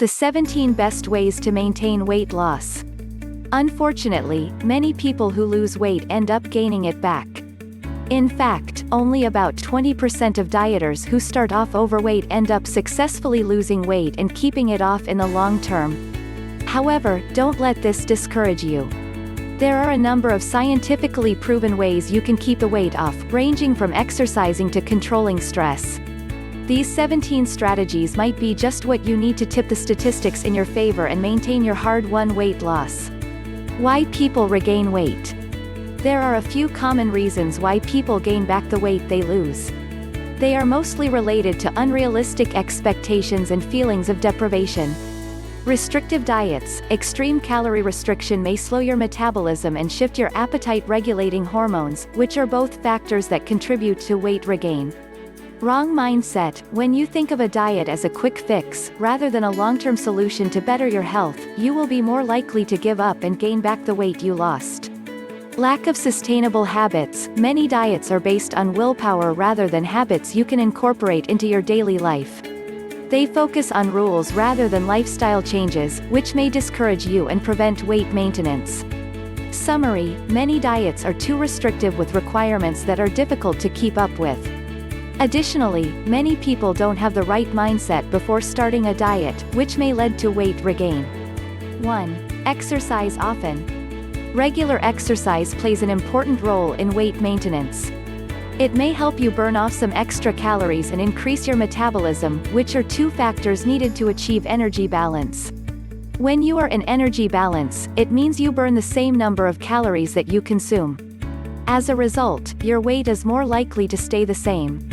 The 17 best ways to maintain weight loss. Unfortunately, many people who lose weight end up gaining it back. In fact, only about 20% of dieters who start off overweight end up successfully losing weight and keeping it off in the long term. However, don't let this discourage you. There are a number of scientifically proven ways you can keep the weight off, ranging from exercising to controlling stress. These 17 strategies might be just what you need to tip the statistics in your favor and maintain your hard-won weight loss. Why people regain weight. There are a few common reasons why people gain back the weight they lose. They are mostly related to unrealistic expectations and feelings of deprivation. Restrictive diets. Extreme calorie restriction may slow your metabolism and shift your appetite-regulating hormones, which are both factors that contribute to weight regain. Wrong mindset. When you think of a diet as a quick fix, rather than a long-term solution to better your health, you will be more likely to give up and gain back the weight you lost. Lack of sustainable habits. Many diets are based on willpower rather than habits you can incorporate into your daily life. They focus on rules rather than lifestyle changes, which may discourage you and prevent weight maintenance. Summary. Many diets are too restrictive with requirements that are difficult to keep up with. Additionally, many people don't have the right mindset before starting a diet, which may lead to weight regain. 1. Exercise often. Regular exercise plays an important role in weight maintenance. It may help you burn off some extra calories and increase your metabolism, which are two factors needed to achieve energy balance. When you are in energy balance, it means you burn the same number of calories that you consume. As a result, your weight is more likely to stay the same.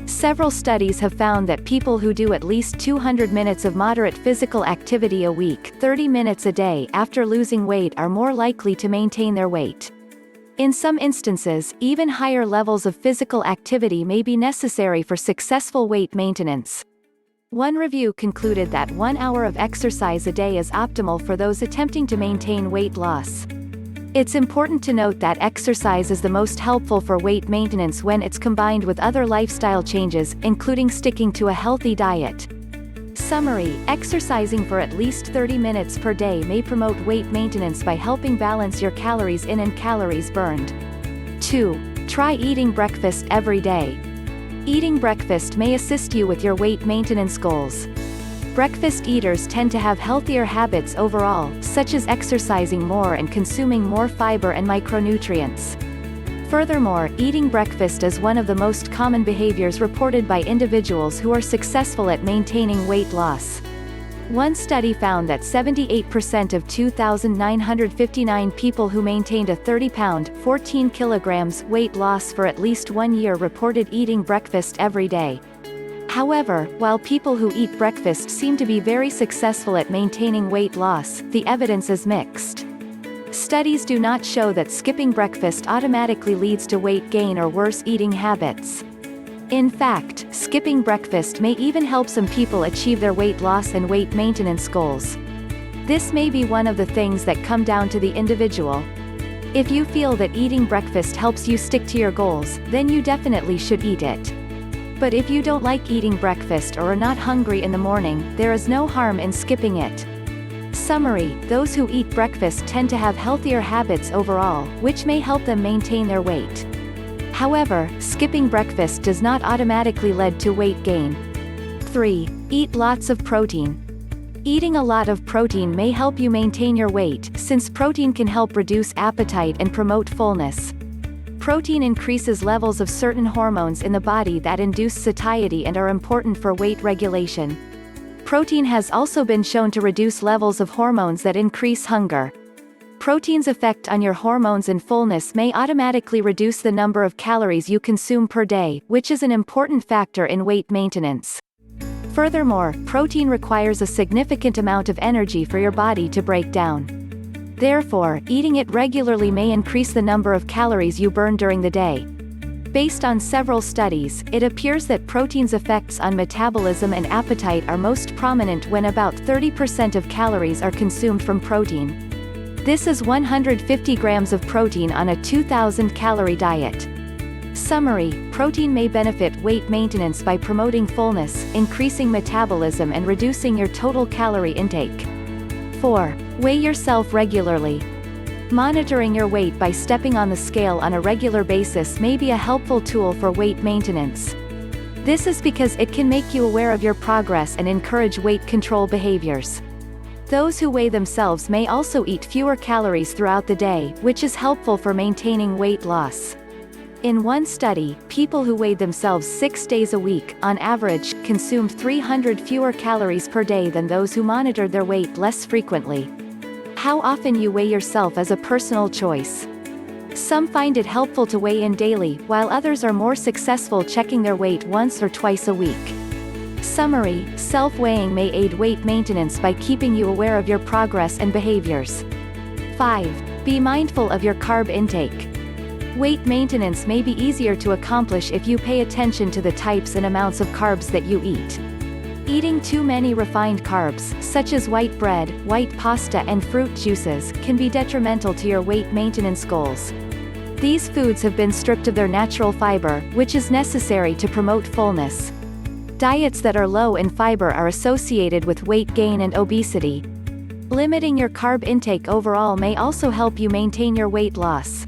Several studies have found that people who do at least 200 minutes of moderate physical activity a week, 30 minutes a day, after losing weight are more likely to maintain their weight. In some instances, even higher levels of physical activity may be necessary for successful weight maintenance. One review concluded that 1 hour of exercise a day is optimal for those attempting to maintain weight loss. It's important to note that exercise is the most helpful for weight maintenance when it's combined with other lifestyle changes, including sticking to a healthy diet. Summary. Exercising for at least 30 minutes per day may promote weight maintenance by helping balance your calories in and calories burned. 2. Try eating breakfast every day. Eating breakfast may assist you with your weight maintenance goals. Breakfast eaters tend to have healthier habits overall, such as exercising more and consuming more fiber and micronutrients. Furthermore, eating breakfast is one of the most common behaviors reported by individuals who are successful at maintaining weight loss. One study found that 78% of 2,959 people who maintained a 30-pound, 14 kilograms weight loss for at least 1 year reported eating breakfast every day. However, while people who eat breakfast seem to be very successful at maintaining weight loss, the evidence is mixed. Studies do not show that skipping breakfast automatically leads to weight gain or worse eating habits. In fact, skipping breakfast may even help some people achieve their weight loss and weight maintenance goals. This may be one of the things that come down to the individual. If you feel that eating breakfast helps you stick to your goals, then you definitely should eat it. But if you don't like eating breakfast or are not hungry in the morning, there is no harm in skipping it. Summary. Those who eat breakfast tend to have healthier habits overall, which may help them maintain their weight. However, skipping breakfast does not automatically lead to weight gain. 3. Eat lots of protein. Eating a lot of protein may help you maintain your weight, since protein can help reduce appetite and promote fullness. Protein increases levels of certain hormones in the body that induce satiety and are important for weight regulation. Protein has also been shown to reduce levels of hormones that increase hunger. Protein's effect on your hormones and fullness may automatically reduce the number of calories you consume per day, which is an important factor in weight maintenance. Furthermore, protein requires a significant amount of energy for your body to break down. Therefore, eating it regularly may increase the number of calories you burn during the day. Based on several studies, it appears that protein's effects on metabolism and appetite are most prominent when about 30% of calories are consumed from protein. This is 150 grams of protein on a 2,000-calorie diet. Summary: protein may benefit weight maintenance by promoting fullness, increasing metabolism and reducing your total calorie intake. 4. Weigh yourself regularly. Monitoring your weight by stepping on the scale on a regular basis may be a helpful tool for weight maintenance. This is because it can make you aware of your progress and encourage weight control behaviors. Those who weigh themselves may also eat fewer calories throughout the day, which is helpful for maintaining weight loss. In one study, people who weighed themselves 6 days a week, on average, consumed 300 fewer calories per day than those who monitored their weight less frequently. How often you weigh yourself is a personal choice. Some find it helpful to weigh in daily, while others are more successful checking their weight once or twice a week. Summary: self-weighing may aid weight maintenance by keeping you aware of your progress and behaviors. 5. Be mindful of your carb intake. Weight maintenance may be easier to accomplish if you pay attention to the types and amounts of carbs that you eat. Eating too many refined carbs, such as white bread, white pasta and fruit juices, can be detrimental to your weight maintenance goals. These foods have been stripped of their natural fiber, which is necessary to promote fullness. Diets that are low in fiber are associated with weight gain and obesity. Limiting your carb intake overall may also help you maintain your weight loss.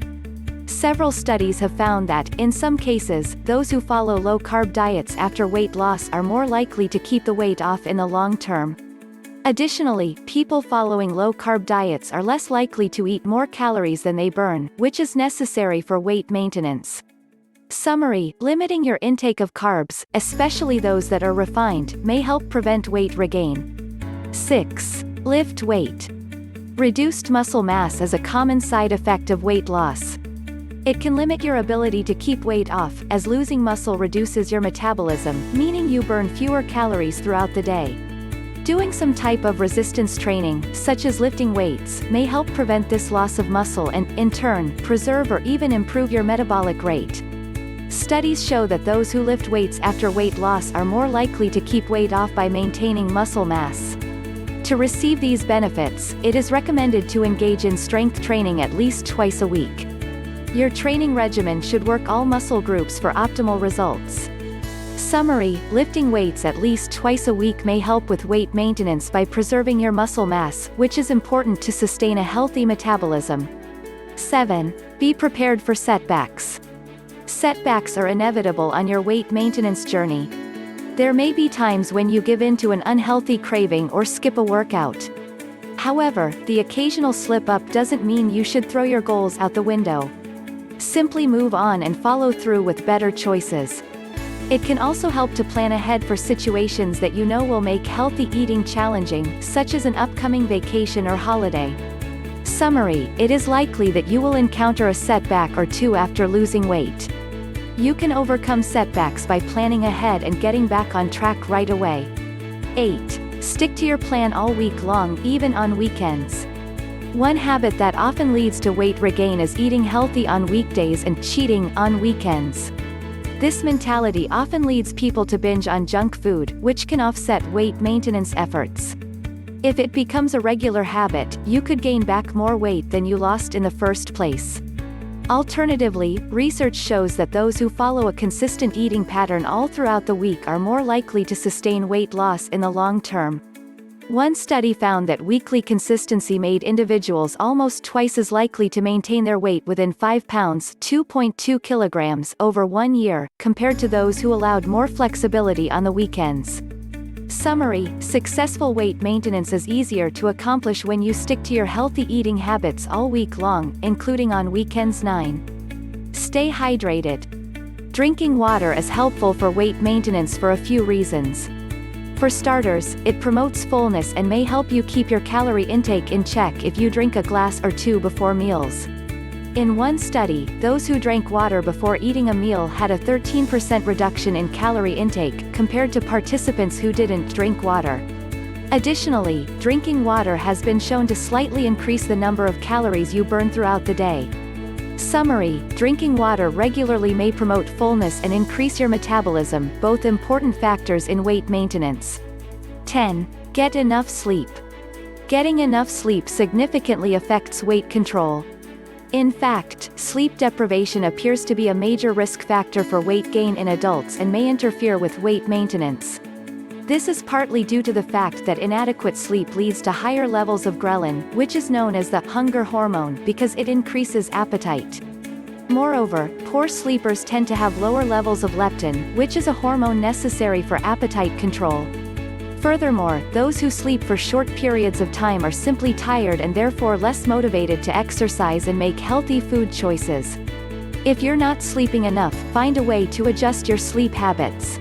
Several studies have found that, in some cases, those who follow low-carb diets after weight loss are more likely to keep the weight off in the long term. Additionally, people following low-carb diets are less likely to eat more calories than they burn, which is necessary for weight maintenance. Summary: limiting your intake of carbs, especially those that are refined, may help prevent weight regain. 6. Lift weight. Reduced muscle mass is a common side effect of weight loss. It can limit your ability to keep weight off, as losing muscle reduces your metabolism, meaning you burn fewer calories throughout the day. Doing some type of resistance training, such as lifting weights, may help prevent this loss of muscle and, in turn, preserve or even improve your metabolic rate. Studies show that those who lift weights after weight loss are more likely to keep weight off by maintaining muscle mass. To receive these benefits, it is recommended to engage in strength training at least twice a week. Your training regimen should work all muscle groups for optimal results. Summary: lifting weights at least twice a week may help with weight maintenance by preserving your muscle mass, which is important to sustain a healthy metabolism. 7. Be prepared for setbacks. Setbacks are inevitable on your weight maintenance journey. There may be times when you give in to an unhealthy craving or skip a workout. However, the occasional slip-up doesn't mean you should throw your goals out the window. Simply move on and follow through with better choices. It can also help to plan ahead for situations that you know will make healthy eating challenging, such as an upcoming vacation or holiday. Summary: it is likely that you will encounter a setback or two after losing weight. You can overcome setbacks by planning ahead and getting back on track right away. 8. Stick to your plan all week long, even on weekends. One habit that often leads to weight regain is eating healthy on weekdays and cheating on weekends. This mentality often leads people to binge on junk food, which can offset weight maintenance efforts. If it becomes a regular habit, you could gain back more weight than you lost in the first place. Alternatively, research shows that those who follow a consistent eating pattern all throughout the week are more likely to sustain weight loss in the long term. One study found that weekly consistency made individuals almost twice as likely to maintain their weight within 5 pounds (2.2 kilograms) over 1 year, compared to those who allowed more flexibility on the weekends. Summary: successful weight maintenance is easier to accomplish when you stick to your healthy eating habits all week long, including on weekends. 9. Stay hydrated. Drinking water is helpful for weight maintenance for a few reasons. For starters, it promotes fullness and may help you keep your calorie intake in check if you drink a glass or two before meals. In one study, those who drank water before eating a meal had a 13% reduction in calorie intake, compared to participants who didn't drink water. Additionally, drinking water has been shown to slightly increase the number of calories you burn throughout the day. Summary: drinking water regularly may promote fullness and increase your metabolism, both important factors in weight maintenance. 10. Get enough sleep. Getting enough sleep significantly affects weight control. In fact, sleep deprivation appears to be a major risk factor for weight gain in adults and may interfere with weight maintenance. This is partly due to the fact that inadequate sleep leads to higher levels of ghrelin, which is known as the hunger hormone because it increases appetite. Moreover, poor sleepers tend to have lower levels of leptin, which is a hormone necessary for appetite control. Furthermore, those who sleep for short periods of time are simply tired and therefore less motivated to exercise and make healthy food choices. If you're not sleeping enough, find a way to adjust your sleep habits.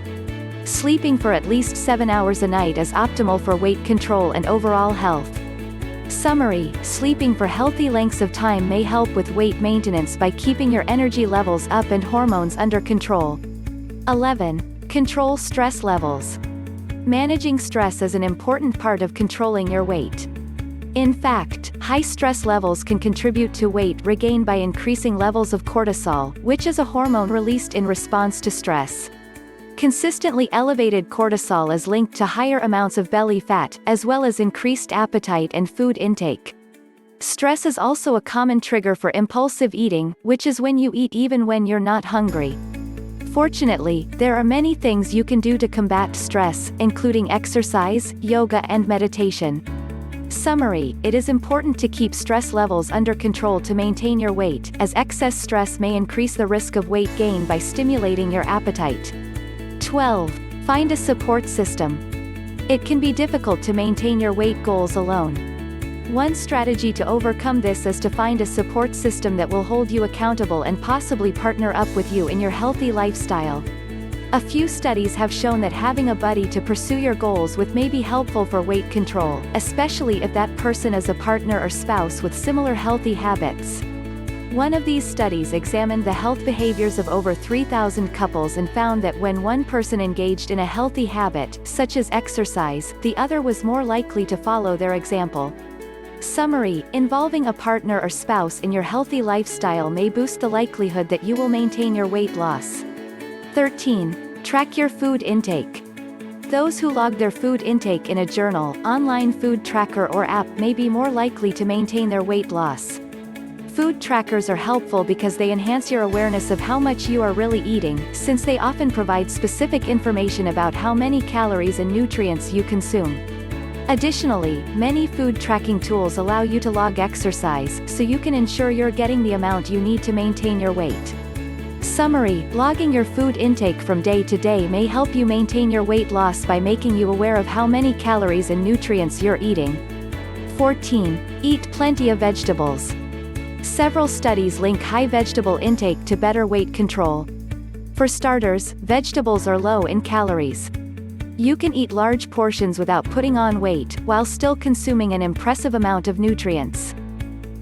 Sleeping for at least 7 hours a night is optimal for weight control and overall health. Summary: sleeping for healthy lengths of time may help with weight maintenance by keeping your energy levels up and hormones under control. 11. Control stress levels. Managing stress is an important part of controlling your weight. In fact, high stress levels can contribute to weight regain by increasing levels of cortisol, which is a hormone released in response to stress. Consistently elevated cortisol is linked to higher amounts of belly fat, as well as increased appetite and food intake. Stress is also a common trigger for impulsive eating, which is when you eat even when you're not hungry. Fortunately, there are many things you can do to combat stress, including exercise, yoga and meditation. Summary: it is important to keep stress levels under control to maintain your weight, as excess stress may increase the risk of weight gain by stimulating your appetite. 12. Find a support system. It can be difficult to maintain your weight goals alone. One strategy to overcome this is to find a support system that will hold you accountable and possibly partner up with you in your healthy lifestyle. A few studies have shown that having a buddy to pursue your goals with may be helpful for weight control, especially if that person is a partner or spouse with similar healthy habits. One of these studies examined the health behaviors of over 3,000 couples and found that when one person engaged in a healthy habit, such as exercise, the other was more likely to follow their example. Summary: involving a partner or spouse in your healthy lifestyle may boost the likelihood that you will maintain your weight loss. 13. Track your food intake. Those who log their food intake in a journal, online food tracker or app may be more likely to maintain their weight loss. Food trackers are helpful because they enhance your awareness of how much you are really eating, since they often provide specific information about how many calories and nutrients you consume. Additionally, many food tracking tools allow you to log exercise, so you can ensure you're getting the amount you need to maintain your weight. Summary: logging your food intake from day to day may help you maintain your weight loss by making you aware of how many calories and nutrients you're eating. 14. Eat plenty of vegetables. Several studies link high vegetable intake to better weight control. For starters, vegetables are low in calories. You can eat large portions without putting on weight, while still consuming an impressive amount of nutrients.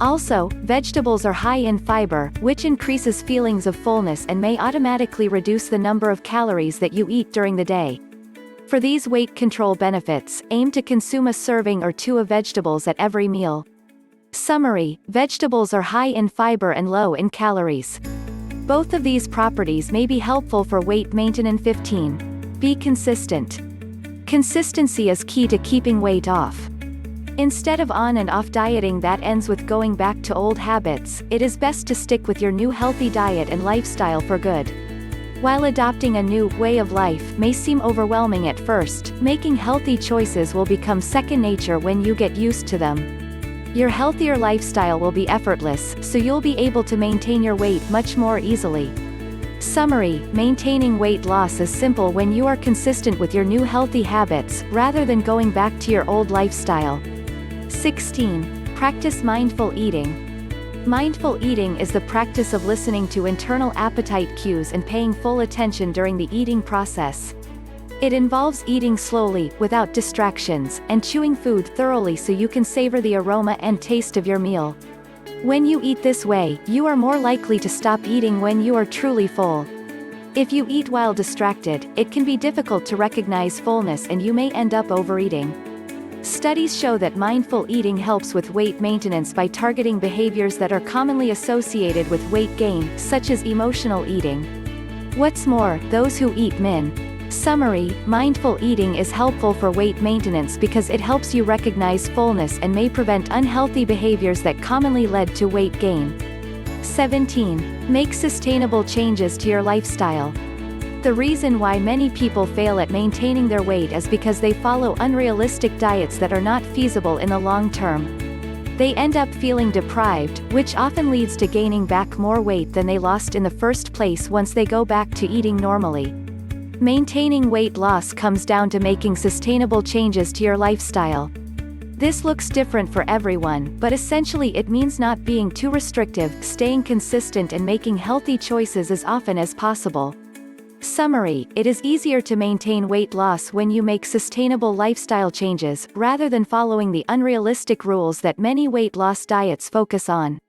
Also, vegetables are high in fiber, which increases feelings of fullness and may automatically reduce the number of calories that you eat during the day. For these weight control benefits, aim to consume a serving or two of vegetables at every meal. Summary: vegetables are high in fiber and low in calories. Both of these properties may be helpful for weight maintenance. 15. Be consistent. Consistency is key to keeping weight off. Instead of on and off dieting that ends with going back to old habits, it is best to stick with your new healthy diet and lifestyle for good. While adopting a new way of life may seem overwhelming at first, making healthy choices will become second nature when you get used to them. Your healthier lifestyle will be effortless, so you'll be able to maintain your weight much more easily. Summary: maintaining weight loss is simple when you are consistent with your new healthy habits, rather than going back to your old lifestyle. 16. Practice mindful eating. Mindful eating is the practice of listening to internal appetite cues and paying full attention during the eating process. It involves eating slowly, without distractions, and chewing food thoroughly so you can savor the aroma and taste of your meal. When you eat this way, you are more likely to stop eating when you are truly full. If you eat while distracted, it can be difficult to recognize fullness and you may end up overeating. Studies show that mindful eating helps with weight maintenance by targeting behaviors that are commonly associated with weight gain, such as emotional eating. What's more, those who eat Summary: mindful eating is helpful for weight maintenance because it helps you recognize fullness and may prevent unhealthy behaviors that commonly led to weight gain. 17. Make sustainable changes to your lifestyle. The reason why many people fail at maintaining their weight is because they follow unrealistic diets that are not feasible in the long term. They end up feeling deprived, which often leads to gaining back more weight than they lost in the first place once they go back to eating normally. Maintaining weight loss comes down to making sustainable changes to your lifestyle. This looks different for everyone, but essentially it means not being too restrictive, staying consistent and making healthy choices as often as possible. Summary: it is easier to maintain weight loss when you make sustainable lifestyle changes, rather than following the unrealistic rules that many weight loss diets focus on.